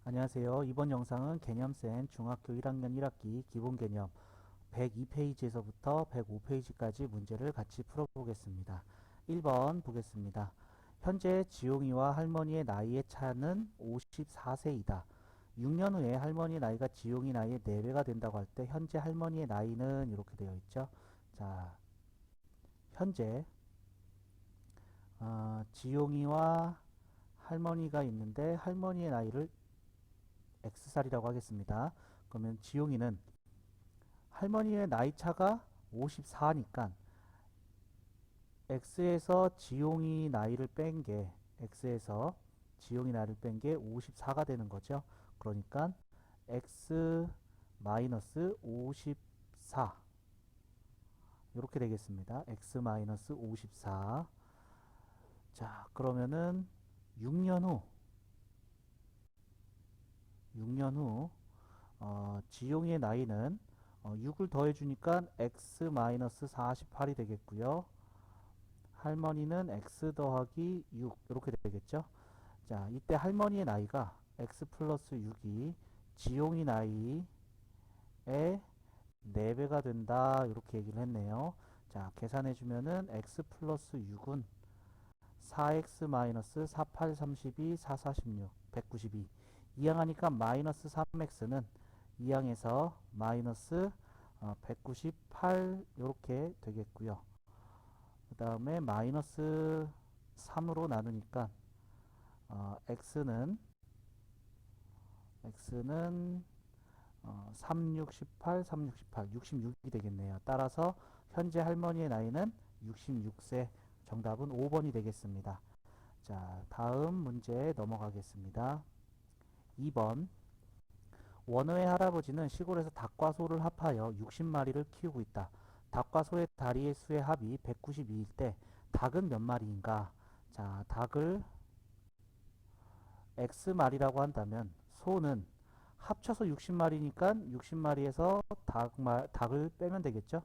안녕하세요. 이번 영상은 개념센 중학교 1학년 1학기 기본개념 102페이지에서부터 105페이지까지 문제를 같이 풀어보겠습니다. 1번 보겠습니다. 현재 지용이와 할머니의 나이의 차는 54세이다. 6년 후에 할머니의 나이가 지용이 나이의 4배가 된다고 할 때 현재 할머니의 나이는 이렇게 되어 있죠. 자, 현재 지용이와 할머니가 있는데 할머니의 나이를 X살이라고 하겠습니다. 그러면 지용이는 할머니의 나이 차가 54니까 X에서 지용이 나이를 뺀 게 X에서 지용이 나이를 뺀 게 54가 되는 거죠. 그러니까 X 마이너스 54 이렇게 되겠습니다. X 마이너스 54. 자, 그러면은 6년 후 6년 후 지용이의 나이는 6을 더해주니까 x-48이 되겠고요. 할머니는 x 더하기 6 이렇게 되겠죠. 자, 이때 할머니의 나이가 x 플러스 6이 지용이 나이의 4배가 된다 이렇게 얘기를 했네요. 자, 계산해주면은 x 플러스 6은 4x 마이너스 48, 32, 4, 46, 192 이항하니까 마이너스 3x는 이항에서 마이너스 198 이렇게 되겠고요. 그 다음에 마이너스 3으로 나누니까 x는 3, 6, 18, 3, 6, 18, 66이 되겠네요. 따라서 현재 할머니의 나이는 66세. 정답은 5번이 되겠습니다. 자, 다음 문제 넘어가겠습니다. 2번. 원어의 할아버지는 시골에서 닭과 소를 합하여 60마리를 키우고 있다. 닭과 소의 다리의 수의 합이 192일 때 닭은 몇 마리인가? 자, 닭을 X마리라고 한다면 소는 합쳐서 60마리니까 60마리에서 닭을 빼면 되겠죠?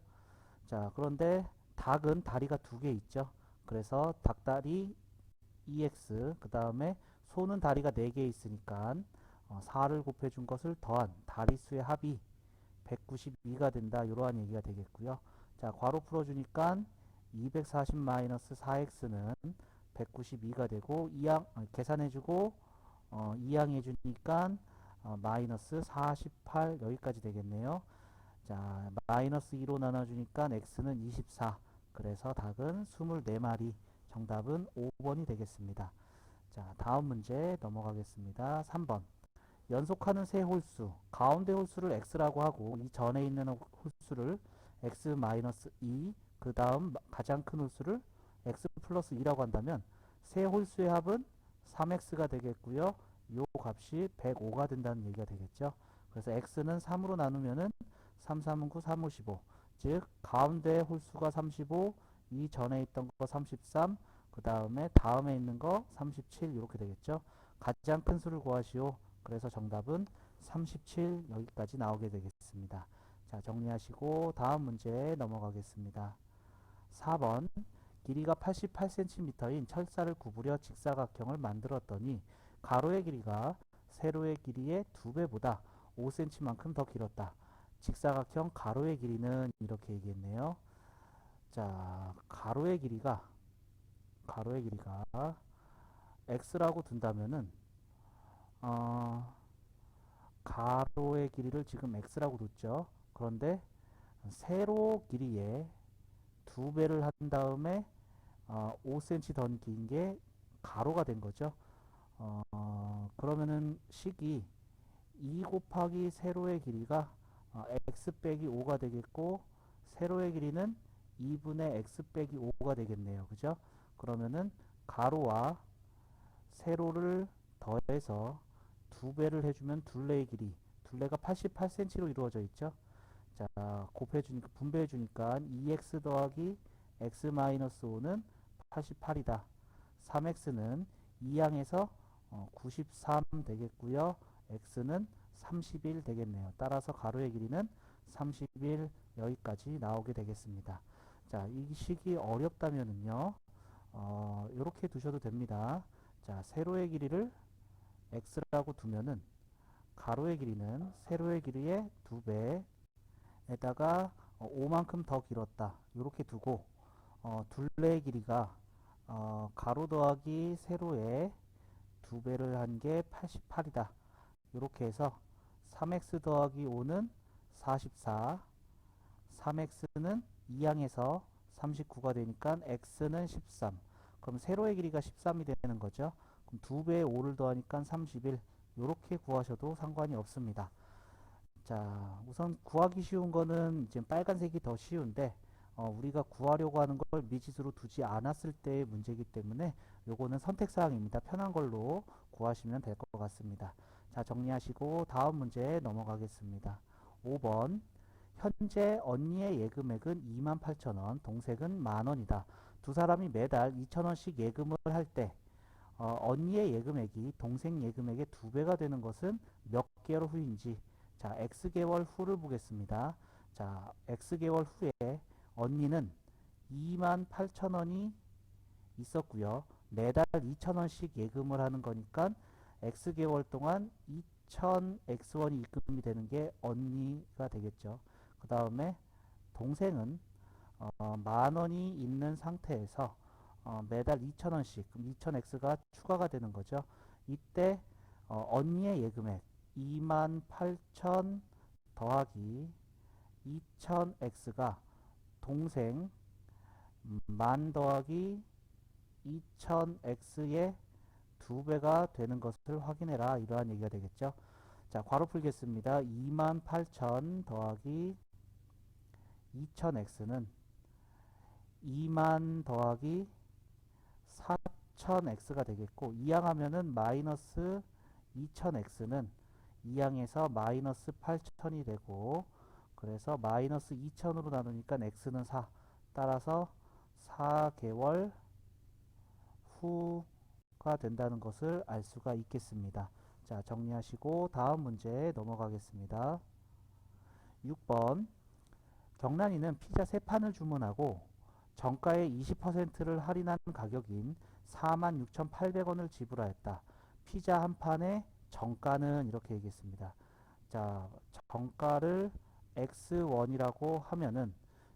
자, 그런데 닭은 다리가 2개 있죠? 그래서 닭다리 EX, 그 다음에 소는 다리가 4개 있으니까 4를 곱해준 것을 더한 다리수의 합이 192가 된다. 이러한 얘기가 되겠고요. 자, 괄호 풀어주니까 240-4x는 192가 되고 계산해주고 이항해주니까 마이너스 48 여기까지 되겠네요. 자, 마이너스 2로 나눠주니까 x는 24. 그래서 닭은 24마리. 정답은 5번이 되겠습니다. 자, 다음 문제 넘어가겠습니다. 3번. 연속하는 세 홀수, 가운데 홀수를 x라고 하고 이 전에 있는 홀수를 x-2, 그 다음 가장 큰 홀수를 x 플러스 2라고 한다면 세 홀수의 합은 3x가 되겠고요. 요 값이 105가 된다는 얘기가 되겠죠. 그래서 x는 3으로 나누면은 3, 3은 9, 3, 5, 15. 즉 가운데 홀수가 35, 이 전에 있던 거 33, 그 다음에 있는 거 37 이렇게 되겠죠. 가장 큰 수를 구하시오. 그래서 정답은 37 여기까지 나오게 되겠습니다. 자, 정리하시고 다음 문제 넘어가겠습니다. 4번. 길이가 88cm인 철사를 구부려 직사각형을 만들었더니 가로의 길이가 세로의 길이의 2배보다 5cm만큼 더 길었다. 직사각형 가로의 길이는 이렇게 얘기했네요. 자, 가로의 길이가 x라고 둔다면은 가로의 길이를 지금 x라고 뒀죠. 그런데 세로 길이의 2배를 한 다음에 5cm 더 긴 게 가로가 된 거죠. 그러면은 식이 2 곱하기 세로의 길이가 x 빼기 5가 되겠고 세로의 길이는 2분의 x 빼기 5가 되겠네요. 그죠? 그러면은 가로와 세로를 더해서 2배를 해주면 둘레의 길이, 둘레가 88cm로 이루어져 있죠. 자, 곱해주니까, 분배해주니까 2x 더하기 x-5는 88이다. 3x는 2항에서 93 되겠고요. x는 31 되겠네요. 따라서 가로의 길이는 31 여기까지 나오게 되겠습니다. 자, 이 식이 어렵다면은요, 이렇게 두셔도 됩니다. 자, 세로의 길이를 x라고 두면은 가로의 길이는 세로의 길이의 2배에다가 5만큼 더 길었다. 이렇게 두고 둘레의 길이가 가로 더하기 세로의 2배를 한 게 88이다. 이렇게 해서 3x 더하기 5는 44, 3x는 2항에서 39가 되니까 x는 13. 그럼 세로의 길이가 13이 되는 거죠. 그럼 2배에 5를 더하니까 31. 이렇게 구하셔도 상관이 없습니다. 자, 우선 구하기 쉬운 거는 이제 빨간색이 더 쉬운데 우리가 구하려고 하는 걸 미지수로 두지 않았을 때의 문제이기 때문에 요거는 선택사항입니다. 편한 걸로 구하시면 될 것 같습니다. 자, 정리하시고 다음 문제 넘어가겠습니다. 5번. 현재 언니의 예금액은 28,000원, 동생은 만원이다. 두 사람이 매달 2,000원씩 예금을 할 때 언니의 예금액이 동생 예금액의 2배가 되는 것은 몇 개월 후인지. 자, X개월 후를 보겠습니다. 자, X개월 후에 언니는 28,000원이 있었고요. 매달 2,000원씩 예금을 하는 거니까 X개월 동안 2,000X원이 입금이 되는 게 언니가 되겠죠. 그 다음에 동생은 만원이 있는 상태에서 매달 2,000원씩, 그럼 2,000X가 추가가 되는 거죠. 이때 언니의 예금액 28,000 더하기 2,000X가 동생 만 더하기 2,000X의 2배가 되는 것을 확인해라. 이러한 얘기가 되겠죠. 자, 괄호 풀겠습니다. 28,000 더하기 2,000X는 2만 더하기 4,000X가 되겠고, 이항하면은 마이너스 2,000X는 이항에서 마이너스 8,000이 되고, 그래서 마이너스 2,000으로 나누니까 X는 4. 따라서 4개월 후가 된다는 것을 알 수가 있겠습니다. 자, 정리하시고 다음 문제 넘어가겠습니다. 6번. 경란이는 피자 3판을 주문하고 정가의 20%를 할인한 가격인 46,800원을 지불하였다. 피자 한 판의 정가는 이렇게 얘기했습니다. 자, 정가를 X1이라고 하면은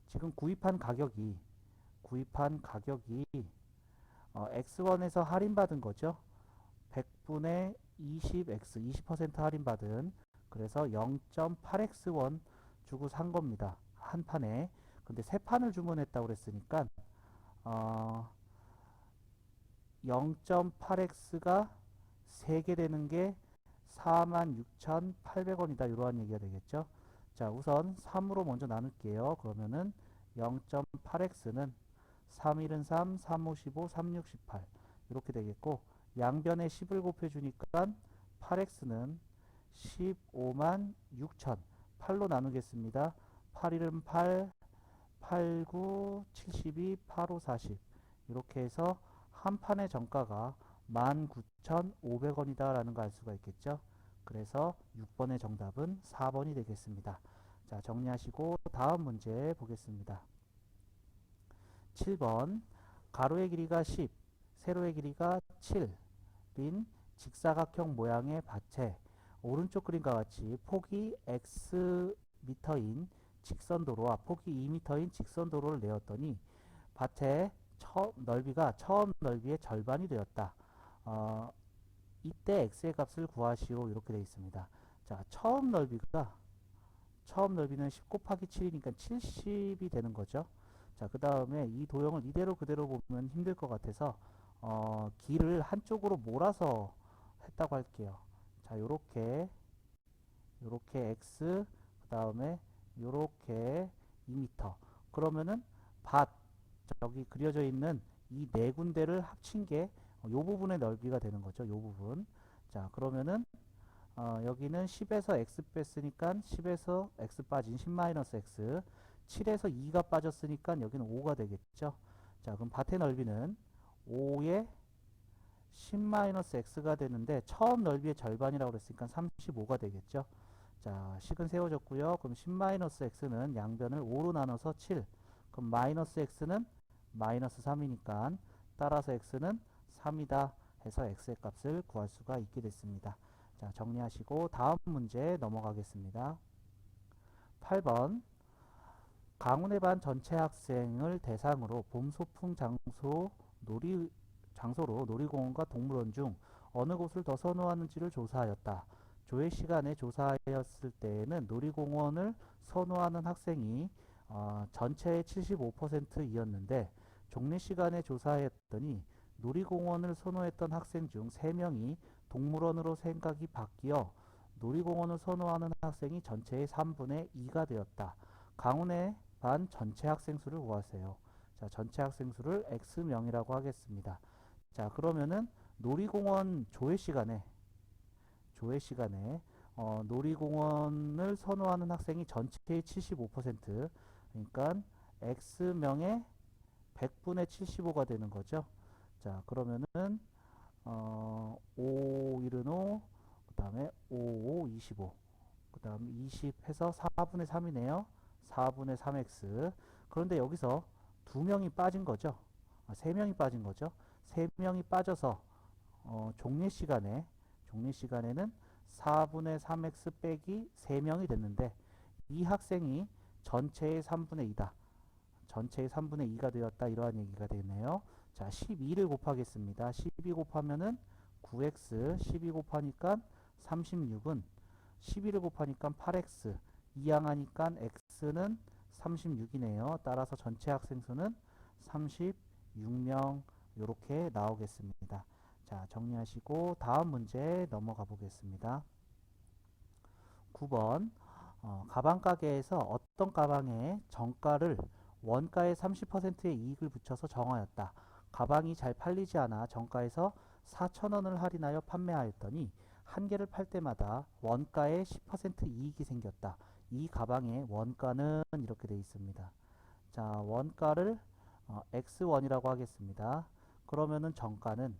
지금 구입한 가격이 X1에서 할인받은 거죠. 100분의 20X, 20% 할인받은, 그래서 0.8X1 주고 산 겁니다. 한 판에. 근데 세 판을 주문했다고 그랬으니까 0.8X가 3개 되는 게 46,800원이다. 이러한 얘기가 되겠죠. 자, 우선 3으로 먼저 나눌게요. 그러면은 0.8X는 3일은 3, 3, 5, 15, 3, 6, 18 이렇게 되겠고, 양변에 10을 곱해주니까 8X는 15만 6천. 8로 나누겠습니다. 8일은 8, 8, 9, 72, 8, 5, 40 이렇게 해서 한 판의 정가가 19,500원이다 라는 거 알 수가 있겠죠. 그래서 6번의 정답은 4번이 되겠습니다. 자, 정리하시고 다음 문제 보겠습니다. 7번. 가로의 길이가 10, 세로의 길이가 7인 직사각형 모양의 밭에 오른쪽 그림과 같이 폭이 xm인 직선도로와 폭이 2m인 직선도로를 내었더니 밭의 넓이가 처음 넓이의 절반이 되었다. 이때 x의 값을 구하시오. 이렇게 되어 있습니다. 자, 처음 넓이는 10 곱하기 7이니까 70이 되는 거죠. 자, 그 다음에 이 도형을 이대로 그대로 보면 힘들 것 같아서 길을 한쪽으로 몰아서 했다고 할게요. 자, 요렇게 x, 그 다음에 요렇게 2m. 그러면은 저기 그려져 있는 이 네 군데를 합친 게 요 부분의 넓이가 되는 거죠. 요 부분. 자, 그러면은 여기는 10에서 x 뺐으니까 10에서 x 빠진 10-x, 7에서 2가 빠졌으니까 여기는 5가 되겠죠. 자, 그럼 밭의 넓이는 5에 10-x가 되는데 처음 넓이의 절반이라고 그랬으니까 35가 되겠죠. 자, 식은 세워졌고요. 그럼 10-x는 양변을 5로 나눠서 7. 그럼 마이너스 x는 마이너스 3이니까 따라서 x는 3이다 해서 x의 값을 구할 수가 있게 됐습니다. 자, 정리하시고 다음 문제 넘어가겠습니다. 8번 강운의 반 전체 학생을 대상으로 봄 소풍 장소로 놀이공원과 동물원 중 어느 곳을 더 선호하는지를 조사하였다. 조회 시간에 조사하였을 때에는 놀이공원을 선호하는 학생이 전체의 75%이었는데 종례 시간에 조사했더니 놀이공원을 선호했던 학생 중 3명이 동물원으로 생각이 바뀌어 놀이공원을 선호하는 학생이 전체의 3분의 2가 되었다. 강운의 반 전체 학생 수를 구하세요. 자, 전체 학생 수를 x명이라고 하겠습니다. 자, 그러면은 놀이공원 조회 시간에 놀이공원을 선호하는 학생이 전체의 75%, 그러니까 x명의 100분의 75가 되는 거죠. 자, 그러면은 5, 1은 5, 그 다음에 5, 5, 25, 그 다음에 20 해서 4분의 3이네요. 4분의 3x. 그런데 여기서 2명이 빠진 거죠. 3명이 빠진 거죠. 3명이 빠져서 종례 시간에는 4분의 3x 빼기 3명이 됐는데 이 학생이 전체의 3분의 2다. 전체의 3분의 2가 되었다. 이러한 얘기가 되네요. 자, 12를 곱하겠습니다. 12 곱하면은 9x, 12 곱하니까 36은 12를 곱하니까 8x, 2항하니까 x는 36이네요. 따라서 전체 학생 수는 36명 이렇게 나오겠습니다. 자, 정리하시고 다음 문제 넘어가 보겠습니다. 9번 가방 가게에서 어떤 가방의 정가를 원가의 30%의 이익을 붙여서 정하였다. 가방이 잘 팔리지 않아 정가에서 4,000원을 할인하여 판매하였더니 한 개를 팔 때마다 원가의 10% 이익이 생겼다. 이 가방의 원가는 이렇게 되어 있습니다. 자, 원가를 x1이라고 하겠습니다. 그러면은 정가는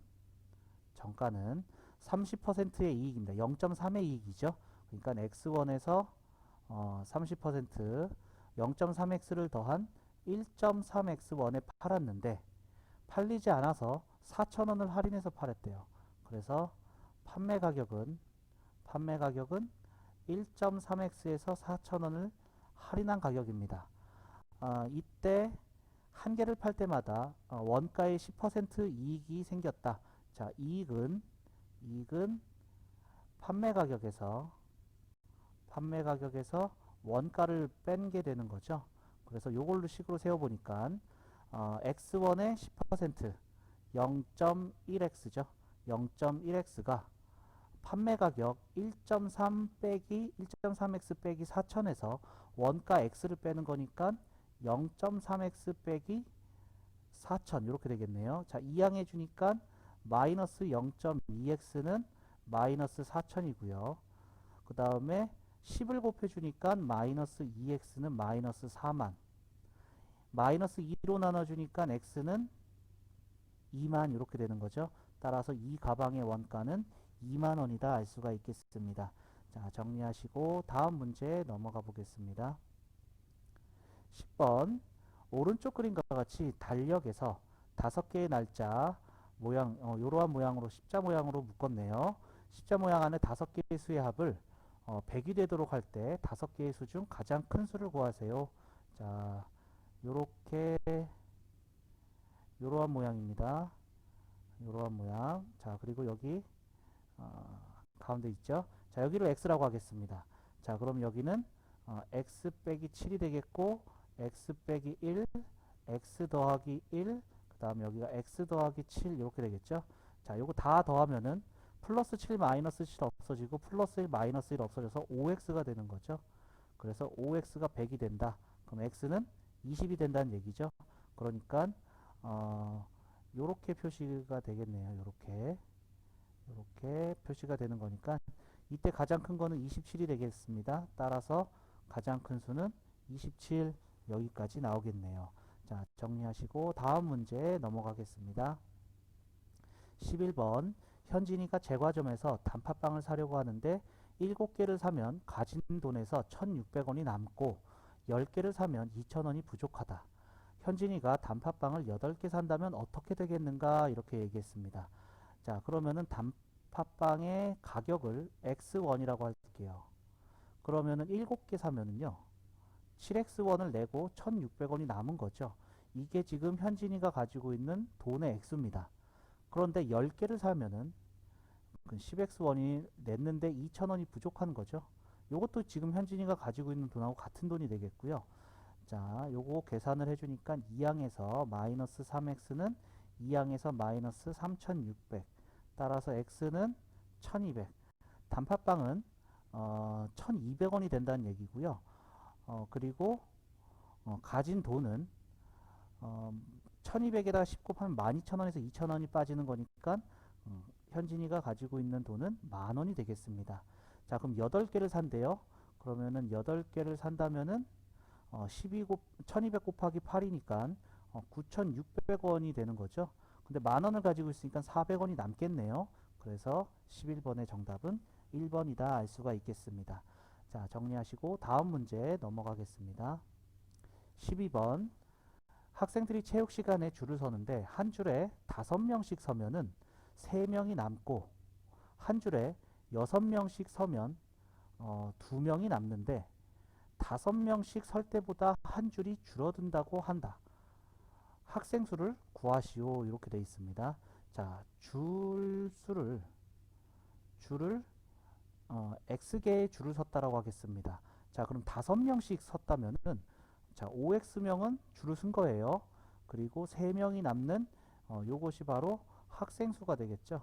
30%의 이익입니다. 0.3의 이익이죠. 그러니까 x1에서 30% 0.3x를 더한 1.3x1에 팔았는데 팔리지 않아서 4,000원을 할인해서 팔았대요. 그래서 판매 가격은 1.3x에서 4,000원을 할인한 가격입니다. 이때 한 개를 팔 때마다 원가의 10% 이익이 생겼다. 자, 이익은 판매 가격에서 원가를 뺀 게 되는 거죠. 그래서 이걸로 식으로 세워보니까 x1의 10% 0.1x죠. 0.1x가 판매 가격 1.3 빼기 1.3x 빼기 4,000에서 원가 x를 빼는 거니까 0.3x 빼기 4,000 이렇게 되겠네요. 자, 이항해 주니까 마이너스 0.2x는 마이너스 4,000이고요. 그 다음에 10을 곱해주니까 마이너스 2x는 마이너스 4만. 마이너스 2로 나눠주니까 x는 2만 이렇게 되는 거죠. 따라서 이 가방의 원가는 2만 원이다 알 수가 있겠습니다. 자, 정리하시고 다음 문제 넘어가 보겠습니다. 10번 오른쪽 그림과 같이 달력에서 5개의 날짜 모양, 이러한 모양으로 십자 모양으로 묶었네요. 십자 모양 안에 5개의 수의 합을 100이 되도록 할 때 5개의 수 중 가장 큰 수를 구하세요. 자, 요러한 모양입니다. 요러한 모양. 자, 그리고 여기 가운데 있죠. 자, 여기를 x라고 하겠습니다. 자, 그럼 여기는 x 빼기 7이 되겠고 x 빼기 1, x 더하기 1, 그 다음 여기가 x 더하기 7 이렇게 되겠죠. 자, 요거 다 더하면은 플러스 7 마이너스 7 없어지고 플러스 1 마이너스 1 없어져서 5x가 되는 거죠. 그래서 5x가 100이 된다. 그럼 x는 20이 된다는 얘기죠. 그러니까 요렇게 표시가 되겠네요. 요렇게 표시가 되는 거니까 이때 가장 큰 거는 27이 되겠습니다. 따라서 가장 큰 수는 27 여기까지 나오겠네요. 자, 정리하시고 다음 문제 넘어가겠습니다. 11번 현진이가 제과점에서 단팥빵을 사려고 하는데 7개를 사면 가진 돈에서 1,600원이 남고 10개를 사면 2,000원이 부족하다. 현진이가 단팥빵을 8개 산다면 어떻게 되겠는가 이렇게 얘기했습니다. 자, 그러면은 단팥빵의 가격을 x1이라고 할게요. 그러면은 7개 사면은요. 7x1을 내고 1,600원이 남은 거죠. 이게 지금 현진이가 가지고 있는 돈의 액수입니다. 그런데 10개를 사면은 10x1이 냈는데 2,000원이 부족한 거죠. 요것도 지금 현진이가 가지고 있는 돈하고 같은 돈이 되겠고요. 자, 요거 계산을 해주니까 2항에서 마이너스 3x는 2항에서 마이너스 3,600. 따라서 x는 1,200. 단팥빵은 1,200원이 된다는 얘기고요. 그리고 가진 돈은 1200에다가 10 곱하면 12,000원에서 2,000원이 빠지는 거니까 현진이가 가지고 있는 돈은 10,000원이 되겠습니다. 자, 그럼 8개를 산대요. 그러면은 8개를 산다면은 1200 곱하기 8이니까 9,600원이 되는 거죠. 근데 10,000원을 가지고 있으니까 400원이 남겠네요. 그래서 11번의 정답은 1번이다 알 수가 있겠습니다. 자, 정리하시고 다음 문제 넘어가겠습니다. 12번 학생들이 체육 시간에 줄을 서는데 한 줄에 5명씩 서면은 3명이 남고 한 줄에 6명씩 서면 2명이 남는데 5명씩 설 때보다 한 줄이 줄어든다고 한다. 학생 수를 구하시오. 이렇게 되어 있습니다. 자, 줄을 x개의 줄을 섰다라고 하겠습니다. 자, 그럼 5명씩 섰다면은 자, 5x명은 줄을 쓴 거예요. 그리고 3명이 남는 요것이 바로 학생 수가 되겠죠.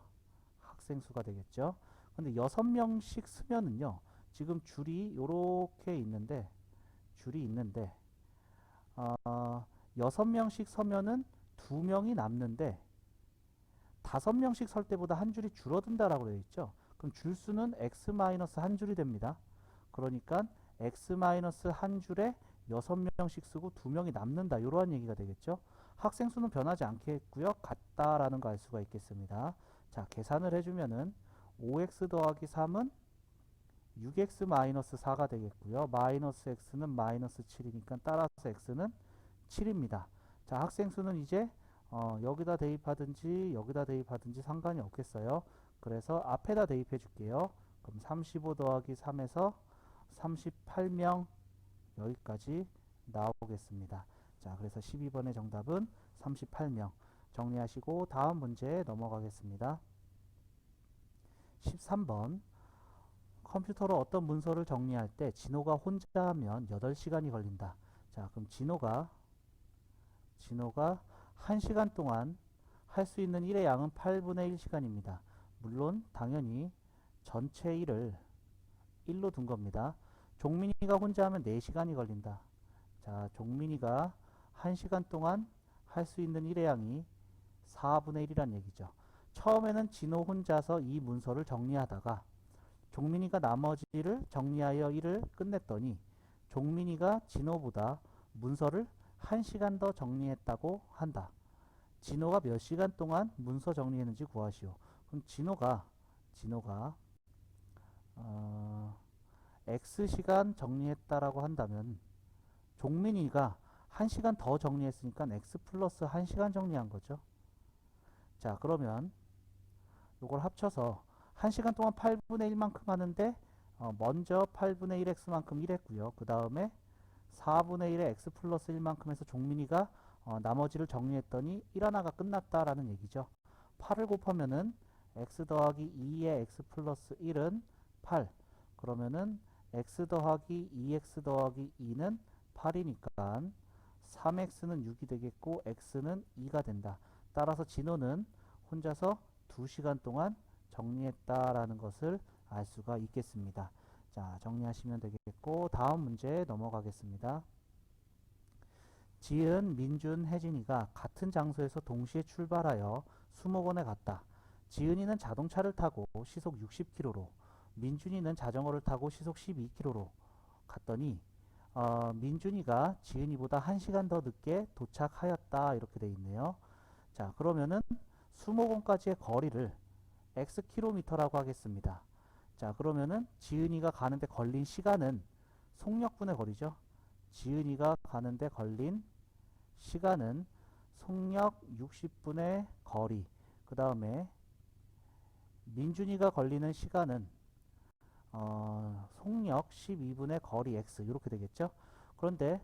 학생 수가 되겠죠. 근데 6명씩 쓰면은요. 지금 줄이 요렇게 있는데 6명씩 서면은 2명이 남는데 5명씩 설 때보다 한 줄이 줄어든다라고 되어 있죠. 그럼 줄수는 x-한 줄이 됩니다. 그러니까 x-한 줄에 6명씩 쓰고 2명이 남는다. 이러한 얘기가 되겠죠. 학생 수는 변하지 않겠고요. 같다라는 거 알 수가 있겠습니다. 자, 계산을 해주면은 5x 더하기 3은 6x-4가 되겠고요. 마이너스 x는 마이너스 7이니까 따라서 x는 7입니다. 자, 학생 수는 이제 여기다 대입하든지 여기다 대입하든지 상관이 없겠어요. 그래서 앞에다 대입해 줄게요. 그럼 35 더하기 3에서 38명 여기까지 나오겠습니다. 자, 그래서 12번의 정답은 38명. 정리하시고 다음 문제 넘어가겠습니다. 13번 컴퓨터로 어떤 문서를 정리할 때 진호가 혼자 하면 8시간이 걸린다. 자, 그럼 진호가 1시간 동안 할 수 있는 일의 양은 8분의 1시간입니다. 물론 당연히 전체 일을 1로 둔 겁니다. 종민이가 혼자 하면 4시간이 걸린다. 자, 종민이가 1시간 동안 할 수 있는 일의 양이 4분의 1이란 얘기죠. 처음에는 진호 혼자서 이 문서를 정리하다가 종민이가 나머지를 정리하여 일을 끝냈더니 종민이가 진호보다 문서를 1시간 더 정리했다고 한다. 진호가 몇 시간 동안 문서 정리했는지 구하시오. 그럼 진호가 X시간 정리했다라고 한다면 종민이가 1시간 더 정리했으니까 X 플러스 1시간 정리한 거죠. 자, 그러면 이걸 합쳐서 1시간 동안 8분의 1만큼 하는데 먼저 8분의 1x만큼 일했고요. 그 다음에 4분의 1의 x 플러스 1만큼 해서 종민이가 나머지를 정리했더니 1하나가 끝났다라는 얘기죠. 8을 곱하면은 x 더하기 2의 x 플러스 1은 8. 그러면은 x 더하기 2x 더하기 2는 8이니까 3x는 6이 되겠고 x는 2가 된다. 따라서 진호는 혼자서 2시간 동안 정리했다라는 것을 알 수가 있겠습니다. 자, 정리하시면 되겠고 다음 문제 넘어가겠습니다. 지은, 민준, 혜진이가 같은 장소에서 동시에 출발하여 수목원에 갔다. 지은이는 자동차를 타고 시속 60km로 민준이는 자전거를 타고 시속 12km로 갔더니 민준이가 지은이보다 1시간 더 늦게 도착하였다 이렇게 돼 있네요. 자, 그러면은 수목원까지의 거리를 xkm라고 하겠습니다. 자, 그러면은 지은이가 가는데 걸린 시간은 속력분의 거리죠. 지은이가 가는데 걸린 시간은 속력 60분의 거리, 그 다음에 민준이가 걸리는 시간은 속력 12분의 거리 x 이렇게 되겠죠. 그런데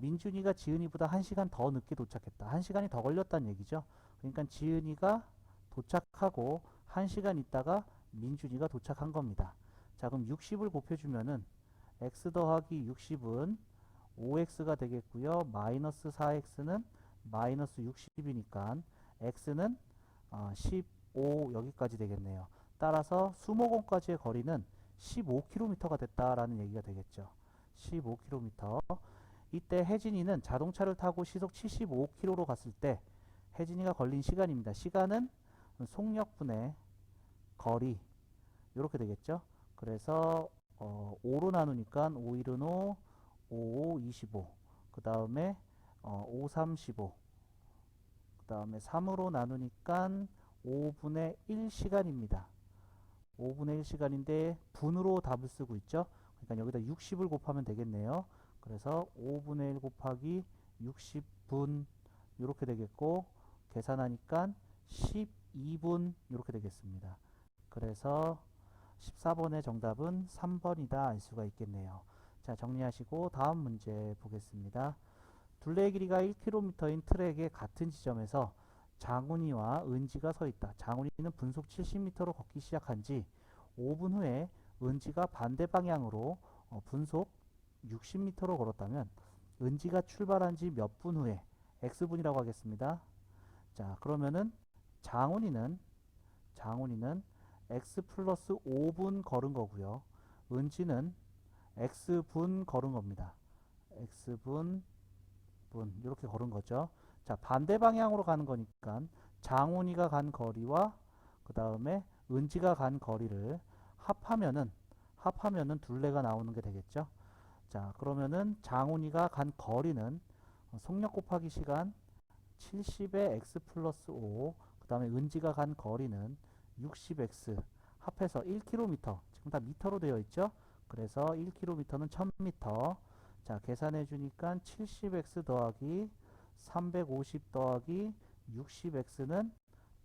민준이가 지은이보다 1시간 더 늦게 도착했다. 1시간이 더 걸렸다는 얘기죠. 그러니까 지은이가 도착하고 1시간 있다가 민준이가 도착한 겁니다. 자, 그럼 60을 곱해주면은 x 더하기 60은 5x가 되겠고요. 마이너스 4x는 마이너스 60이니까 x는 15 여기까지 되겠네요. 따라서 수목원까지의 거리는 15km가 됐다라는 얘기가 되겠죠. 15km. 이때 혜진이는 자동차를 타고 시속 75km로 갔을 때 혜진이가 걸린 시간입니다. 시간은 속력분의 거리 이렇게 되겠죠. 그래서 5로 나누니까 5, 1은 5, 5, 5, 25. 그 다음에 5, 3, 15. 그 다음에 3으로 나누니까 5분의 1시간입니다. 5분의 1시간인데 분으로 답을 쓰고 있죠. 그러니까 여기다 60을 곱하면 되겠네요. 그래서 5분의 1 곱하기 60분 이렇게 되겠고 계산하니까 12분 이렇게 되겠습니다. 그래서 14번의 정답은 3번이다 알 수가 있겠네요. 자, 정리하시고 다음 문제 보겠습니다. 둘레의 길이가 1km인 트랙의 같은 지점에서 장훈이와 은지가 서 있다. 장훈이는 분속 70m로 걷기 시작한 지 5분 후에 은지가 반대 방향으로 분속 60m로 걸었다면 은지가 출발한 지 몇 분 후에 x분이라고 하겠습니다. 자, 그러면은 장훈이는 x 플러스 5분 걸은 거고요. 은지는 x분 걸은 겁니다. x분 이렇게 걸은 거죠. 자, 반대 방향으로 가는 거니까 장훈이가 간 거리와 그 다음에 은지가 간 거리를 합하면은 둘레가 나오는 게 되겠죠. 자, 그러면은 장훈이가 간 거리는 속력 곱하기 시간 70의 x 플러스 5, 그 다음에 은지가 간 거리는 60x 합해서 1km, 지금 다 미터로 되어 있죠. 그래서 1km는 1000m. 자, 계산해 주니까 70x 더하기 350 더하기 60x는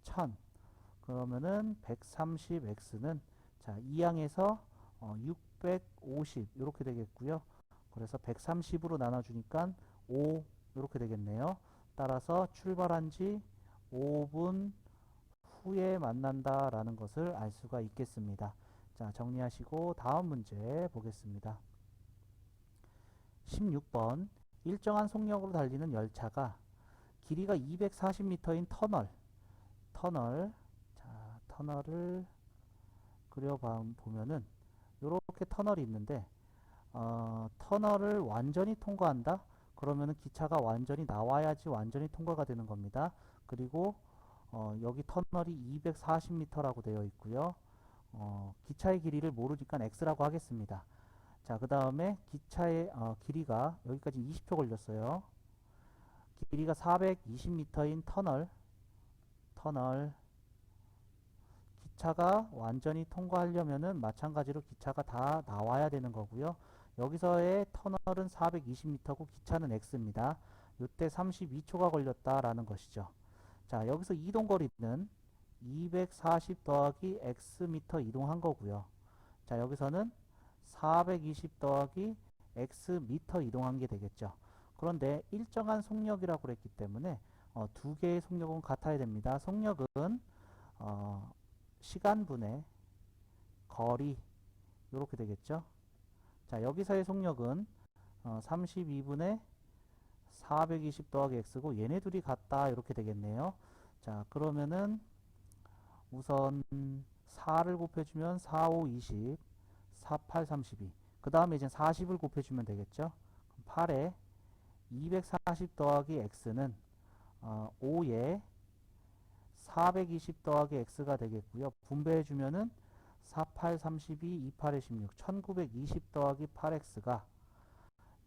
1000. 그러면은 130x는 자, 이항에서 650 이렇게 되겠고요. 그래서 130으로 나눠 주니까 5 이렇게 되겠네요. 따라서 출발한 지 5분 후에 만난다라는 것을 알 수가 있겠습니다. 자, 정리하시고 다음 문제 보겠습니다. 16번 일정한 속력으로 달리는 열차가 길이가 240m인 터널을 그려보면은 이렇게 터널이 있는데 터널을 완전히 통과한다? 그러면은 기차가 완전히 나와야지 완전히 통과가 되는 겁니다. 그리고 여기 터널이 240m라고 되어 있고요. 기차의 길이를 모르니까 x라고 하겠습니다. 자, 그 다음에 기차의 길이가 여기까지 20초 걸렸어요. 길이가 420m인 터널 기차가 완전히 통과하려면은 마찬가지로 기차가 다 나와야 되는 거고요. 여기서의 터널은 420m고 기차는 x입니다. 이때 32초가 걸렸다라는 것이죠. 자, 여기서 이동거리는 240 더하기 x미터 이동한 거고요. 자, 여기서는 420 더하기 x미터 이동한 게 되겠죠. 그런데 일정한 속력이라고 그랬기 때문에 두 개의 속력은 같아야 됩니다. 속력은 시간분의 거리 이렇게 되겠죠. 자, 여기서의 속력은 32분의 420 더하기 x고 얘네 둘이 같다 이렇게 되겠네요. 자, 그러면은 우선 4를 곱해주면 4, 5, 20, 4, 8, 32. 그 다음에 이제 40을 곱해주면 되겠죠. 8에 240 더하기 x는 5에 420 더하기 x가 되겠고요. 분배해주면은 4, 8, 32, 2, 8에 16, 1920 더하기 8x가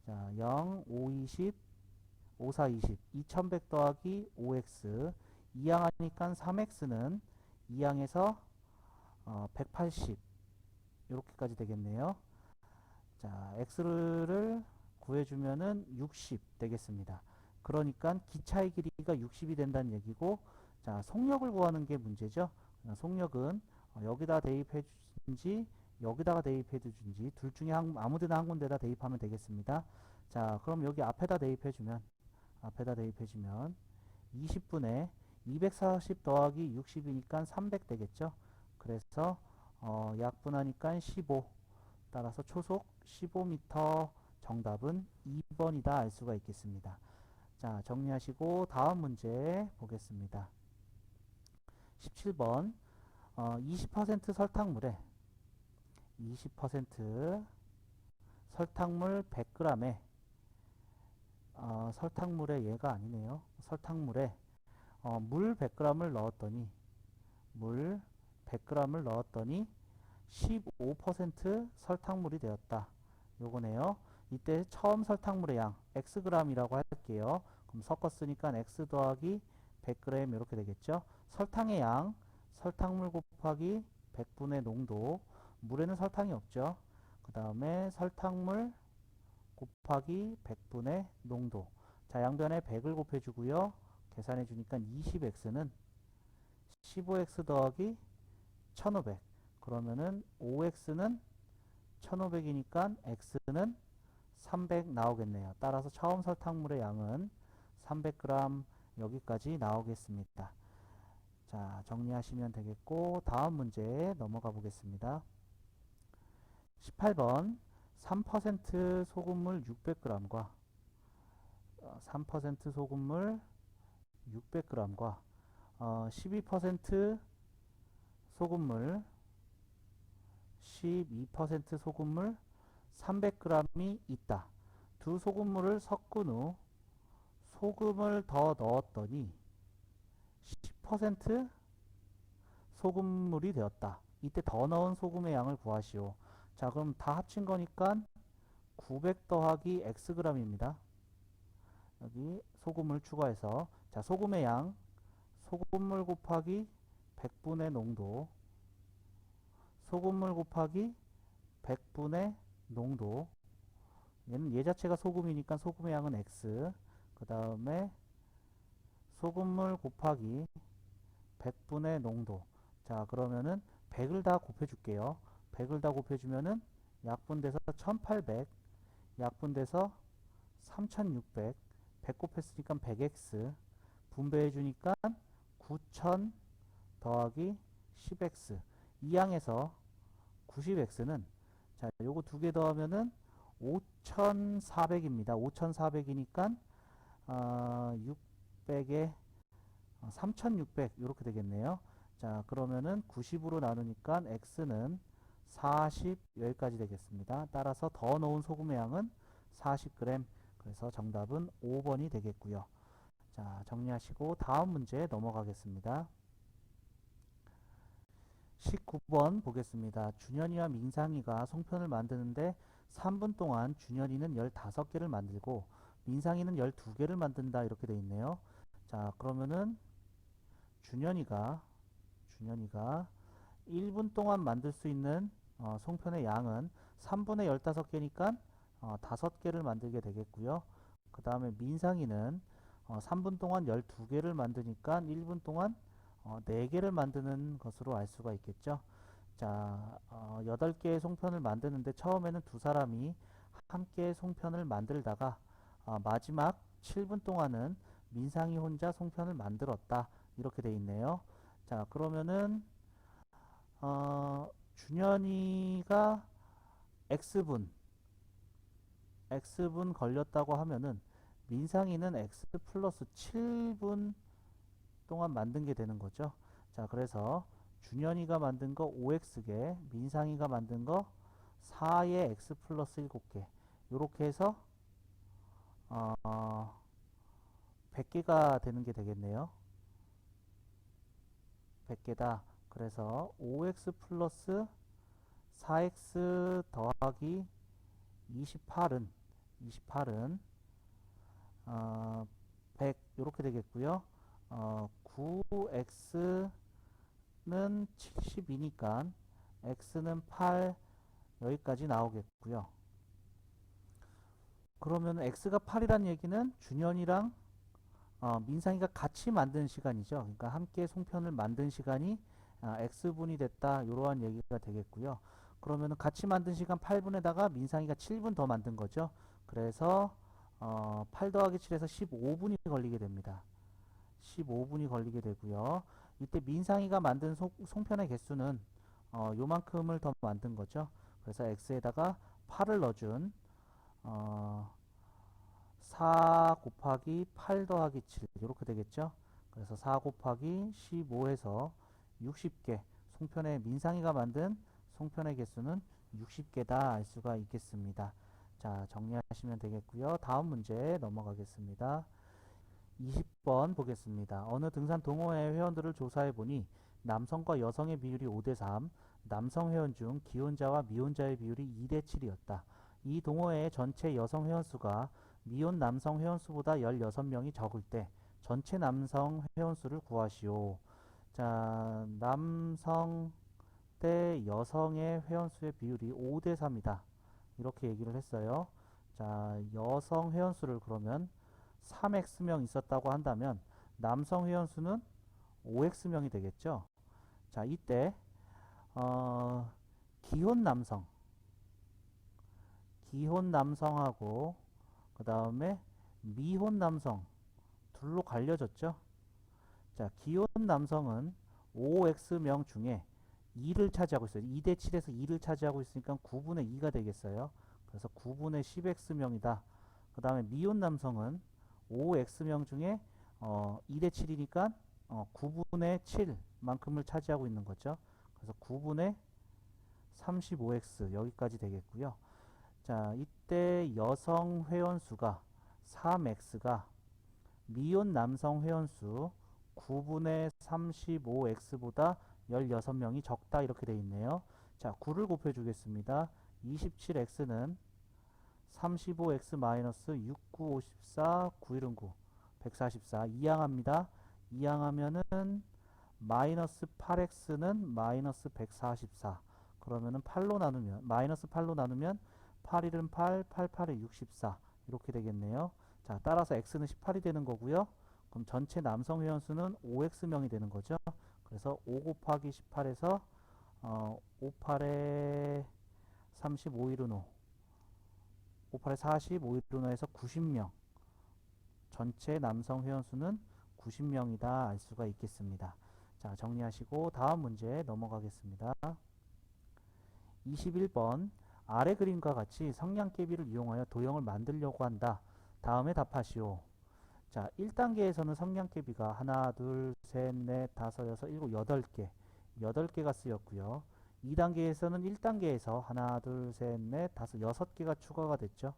자, 0, 5, 20, 5, 4, 20, 2100 더하기 5x, 이항하니까 3x는 이항에서 180 이렇게까지 되겠네요. 자, x를 구해주면은 60 되겠습니다. 그러니까 기차의 길이가 60이 된다는 얘기고, 자, 속력을 구하는 게 문제죠. 속력은 여기다 대입해 주든지 여기다가 대입해 주든지 둘 중에 아무데나 한 군데다 대입하면 되겠습니다. 자, 그럼 여기 앞에다 대입해 주면 20분에 240 더하기 60이니까 300 되겠죠. 그래서 약분하니까 15. 따라서 초속 15m, 정답은 2번이다 알 수가 있겠습니다. 자, 정리하시고 다음 문제 보겠습니다. 17번 20% 설탕물에 20% 설탕물 100g에 설탕물에 얘가 아니네요. 설탕물에 물 100g을 넣었더니 물 100g을 넣었더니 15% 설탕물이 되었다. 요거네요. 이때 처음 설탕물의 양 xg이라고 할게요. 그럼 섞었으니까 x 더하기 100g 이렇게 되겠죠. 설탕의 양 설탕물 곱하기 100분의 농도, 물에는 설탕이 없죠. 그 다음에 설탕물 곱하기 100분의 농도. 자, 양변에 100을 곱해주고요. 계산해 주니까 20x는 15x 더하기 1500. 그러면은 5x는 1500이니까 x는 300 나오겠네요. 따라서 처음 설탕물의 양은 300g 여기까지 나오겠습니다. 자, 정리하시면 되겠고 다음 문제 넘어가 보겠습니다. 18번 3% 소금물 600g과 3% 소금물 600g과 12% 소금물 12% 소금물 300g이 있다. 두 소금물을 섞은 후 소금을 더 넣었더니 10% 소금물이 되었다. 이때 더 넣은 소금의 양을 구하시오. 자, 그럼 다 합친 거니까 900 더하기 xg입니다. 여기 소금을 추가해서 자, 소금의 양 소금물 곱하기 100분의 농도, 소금물 곱하기 100분의 농도, 얘는 얘 자체가 소금이니까 소금의 양은 x, 그 다음에 소금물 곱하기 100분의 농도. 자, 그러면은 100을 다 곱해줄게요. 100을 다 곱해주면은 약분돼서 1800, 약분돼서 3600, 100 곱했으니까 100x, 분배해주니까 9000 더하기 10x. 이 양에서 90x는 자, 요거 두 개 더하면은 5400입니다. 5400이니까 600에 3600 이렇게 되겠네요. 자, 그러면은 90으로 나누니까 x는 40 여기까지 되겠습니다. 따라서 더 넣은 소금의 양은 40g. 그래서 정답은 5번이 되겠고요. 자, 정리하시고 다음 문제 넘어가겠습니다. 19번 보겠습니다. 준현이와 민상이가 송편을 만드는데 3분 동안 준현이는 15개를 만들고 민상이는 12개를 만든다 이렇게 돼 있네요. 자, 그러면은 준현이가 1분 동안 만들 수 있는 송편의 양은 3분의 15개니까 5개를 만들게 되겠고요. 그 다음에 민상이는 3분 동안 12개를 만드니까 1분 동안 4개를 만드는 것으로 알 수가 있겠죠. 자, 8개의 송편을 만드는데 처음에는 두 사람이 함께 송편을 만들다가 마지막 7분 동안은 민상이 혼자 송편을 만들었다. 이렇게 돼 있네요. 자, 그러면은 준현이가 X분 걸렸다고 하면은 민상이는 X 플러스 7분 동안 만든 게 되는 거죠. 자, 그래서 준현이가 만든 거 5X개, 민상이가 만든 거 4의 X 플러스 7개. 요렇게 해서 100개가 되는 게 되겠네요. 100개다. 그래서 5x 플러스 4x 더하기 28은 100 이렇게 되겠고요. 9x는 72니까 x는 8 여기까지 나오겠고요. 그러면 x가 8이란 얘기는 준현이랑 민상이가 같이 만든 시간이죠. 그러니까 함께 송편을 만든 시간이 x분이 됐다. 이러한 얘기가 되겠고요. 그러면은 같이 만든 시간 8분에다가 민상이가 7분 더 만든 거죠. 그래서 8 더하기 7에서 15분이 걸리게 됩니다. 15분이 걸리게 되고요. 이때 민상이가 만든 송편의 개수는 요만큼을 더 만든 거죠. 그래서 x에다가 8을 넣어준 어, 4 곱하기 8 더하기 7 이렇게 되겠죠. 그래서 4 곱하기 15에서 60개 송편의 민상이가 만든 송편의 개수는 60개다 알 수가 있겠습니다. 자, 정리하시면 되겠고요. 다음 문제 넘어가겠습니다. 20번 보겠습니다. 어느 등산 동호회 회원들을 조사해 보니 남성과 여성의 비율이 5대3, 남성 회원 중 기혼자와 미혼자의 비율이 2대7이었다. 이 동호회의 전체 여성 회원 수가 미혼 남성 회원 수보다 16명이 적을 때 전체 남성 회원 수를 구하시오. 자, 남성 대 여성의 회원 수의 비율이 5대3이다. 이렇게 얘기를 했어요. 자, 여성 회원 수를 그러면 3x명 있었다고 한다면 남성 회원수는 5x명이 되겠죠. 자, 이때 기혼 남성, 기혼 남성하고 그 다음에 미혼 남성 둘로 갈려졌죠. 자, 기혼 남성은 5x명 중에 2를 차지하고 있어요. 2대 7에서 2를 차지하고 있으니까 9분의 2가 되겠어요. 그래서 9분의 10x명이다. 그 다음에 미혼 남성은 5x명 중에 2대 7이니까 9분의 7만큼을 차지하고 있는 거죠. 그래서 9분의 35x 여기까지 되겠고요. 자, 이때 여성 회원수가 3x가 미혼 남성 회원수 9분의 35x보다 16명이 적다 이렇게 되어 있네요. 자, 9를 곱해 주겠습니다. 27x는 35x-6, 9, 54, 9, 1은 9, 144. 이항합니다. 이항하면은 마이너스 8x는 마이너스 144. 그러면은 8로 나누면, 마이너스 8로 나누면 8, 1은 8, 8, 8에 64. 이렇게 되겠네요. 자, 따라서 x는 18이 되는 거고요. 그럼 전체 남성 회원수는 5x명이 되는 거죠. 그래서 5 곱하기 18에서 5, 8에 35, 1은 5. 5, 8에 40, 5, 1은 5에서 90명. 전체 남성 회원수는 90명이다 알 수가 있겠습니다. 자, 정리하시고 다음 문제 넘어가겠습니다. 21번 아래 그림과 같이 성냥개비를 이용하여 도형을 만들려고 한다. 다음에 답하시오. 자, 1단계에서는 성냥개비가 하나, 둘, 셋, 넷, 다섯, 여섯, 일곱, 8개 8개가 쓰였고요. 2단계에서는 1단계에서 하나, 둘, 셋, 넷, 다섯, 6개가 추가가 됐죠.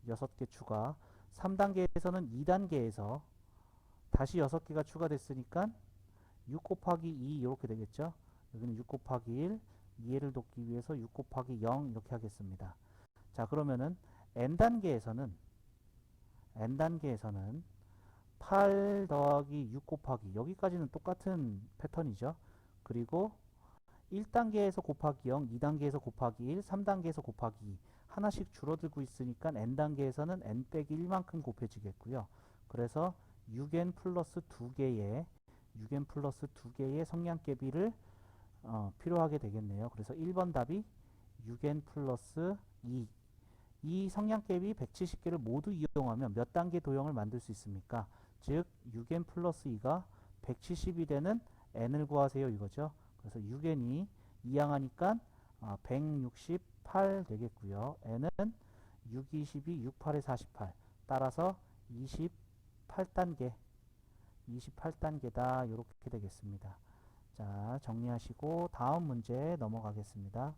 6개 추가. 3단계에서는 2단계에서 다시 6개가 추가됐으니까 6 곱하기 2 이렇게 되겠죠. 여기는 6 곱하기 1, 이해를 돕기 위해서 6 곱하기 0 이렇게 하겠습니다. 자, 그러면은 n단계에서는 8 더하기 6 곱하기 여기까지는 똑같은 패턴이죠. 그리고 1단계에서 곱하기 0, 2단계에서 곱하기 1, 3단계에서 곱하기 2 하나씩 줄어들고 있으니까 n단계에서는 n 빼기 1만큼 곱해지겠고요. 그래서 6n 플러스 2개의 성냥개비를 필요하게 되겠네요. 그래서 1번 답이 6n 플러스 2. 이 성냥개비 170개를 모두 이용하면 몇 단계 도형을 만들 수 있습니까? 즉 6n 플러스 2가 170이 되는 n을 구하세요 이거죠. 그래서 6n이 이항하니까 168 되겠고요. n은 6, 22, 6, 8에 48. 따라서 28단계다 이렇게 되겠습니다. 자, 정리하시고 다음 문제 넘어가겠습니다.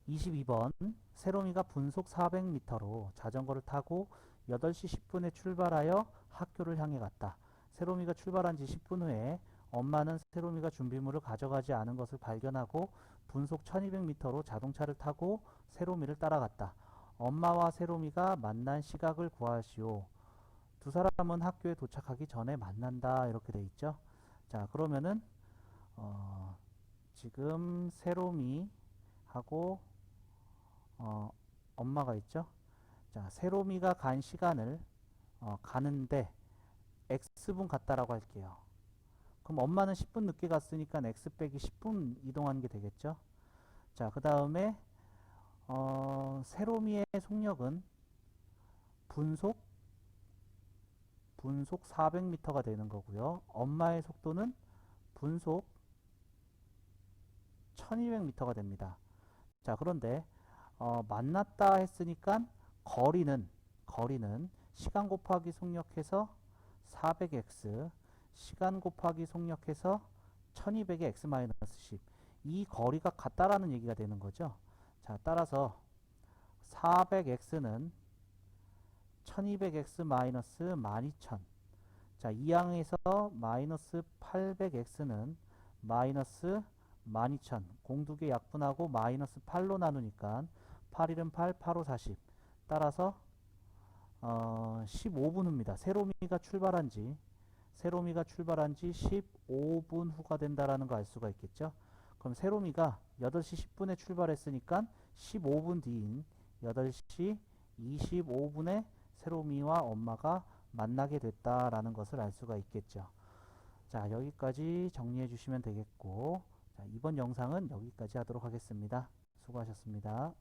22번 세롬이가 분속 400m로 자전거를 타고 8시 10분에 출발하여 학교를 향해 갔다. 세롬이가 출발한 지 10분 후에 엄마는 세롬이가 준비물을 가져가지 않은 것을 발견하고 분속 1200m로 자동차를 타고 세롬이를 따라갔다. 엄마와 세롬이가 만난 시각을 구하시오. 두 사람은 학교에 도착하기 전에 만난다 이렇게 돼 있죠. 자, 그러면은 지금 세롬이하고 엄마가 있죠. 자, 세롬이가 간 시간을 가는데 x분 갔다라고 할게요. 그럼 엄마는 10분 늦게 갔으니까 x 빼기 10분 이동한 게 되겠죠. 자, 그 다음에 세로미의 속력은 분속 400m가 되는 거고요. 엄마의 속도는 분속 1200m가 됩니다. 자, 그런데 만났다 했으니까 거리는 시간 곱하기 속력해서 400x, 시간 곱하기 속력해서 1200의 x-10. 이 거리가 같다라는 얘기가 되는 거죠. 자, 따라서 400x는 1200x 마이너스 12000. 자, 이항에서 마이너스 800x는 마이너스 12000. 공두개 약분하고 마이너스 8로 나누니까 8일은 8, 8호 40. 따라서 15분 후입니다. 세로미가 출발한 지 15분 후가 된다라는 거 알 수가 있겠죠. 그럼 세로미가 8시 10분에 출발했으니까 15분 뒤인 8시 25분에 세로미와 엄마가 만나게 됐다라는 것을 알 수가 있겠죠. 자, 여기까지 정리해 주시면 되겠고, 자, 이번 영상은 여기까지 하도록 하겠습니다. 수고하셨습니다.